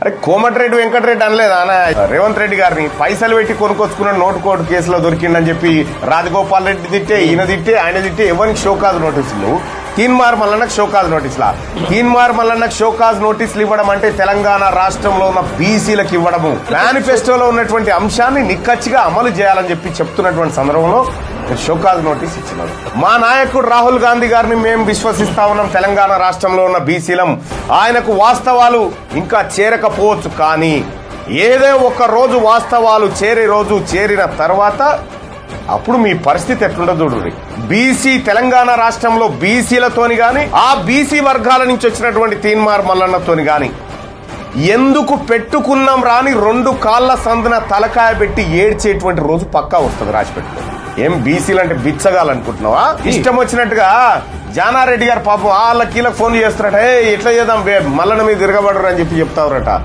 అరే కోమటిరెడ్డి వెంకటరెడ్డి అనలేదా రేవంత్ రెడ్డి గారిని పైసలు పెట్టి కొనుక్కొచ్చుకున్న నోటు కోటు కేసులో దొరికిందని చెప్పి రాజగోపాల్ రెడ్డి తిట్టే ఈయన తిట్టే ఆయన తిట్టే ఎవరికి షోకాజ్ నోటీసులు తీన్మార్ మల్లన్నకు షోకాజ్ నోటీసులా తీన్మార్ మల్లన్నకు షోకాజ్ నోటీసులు ఇవ్వడం అంటే తెలంగాణ రాష్ట్రంలో ఉన్న బీసీలకు ఇవ్వడము మేనిఫెస్టోలో ఉన్నటువంటి అంశాన్ని నిక్కచ్చిగా అమలు చేయాలని చెప్పి చెప్తున్నటువంటి సందర్భంలో షోకాజ్ నోటీస్ ఇచ్చినారు. మా నాయకుడు రాహుల్ గాంధీ గారిని మేము విశ్వసిస్తా ఉన్నాం. తెలంగాణ రాష్ట్రంలో ఉన్న బీసీలం ఆయనకు వాస్తవాలు ఇంకా చేరకపోవచ్చు, కానీ ఏదో ఒక రోజు వాస్తవాలు చేరే రోజు చేరిన తర్వాత అప్పుడు మీ పరిస్థితి ఎట్లుండదు చూడండి. బీసీ తెలంగాణ రాష్ట్రంలో బీసీలతోని గాని ఆ బీసీ వర్గాల నుంచి వచ్చినటువంటి తీన్మార్ మల్లన్నతోని గాని ఎందుకు పెట్టుకున్నాం రాని 2 కాళ్ల సందున తలకాయ పెట్టి ఏడ్చేటువంటి రోజు పక్కా వస్తుంది. రాసిపెట్టుకో. ఏం బీసీలు అంటే బిచ్చగాలనుకుంటున్నావా? ఇష్టం వచ్చినట్టుగా జానారెడ్డి గారు పాపం వాళ్ళ కీలకు ఫోన్ చేస్తున్నారట, ఎట్లా చేద్దాం మల్లన్న మీద తిరగబడరు అని చెప్పి చెప్తారట.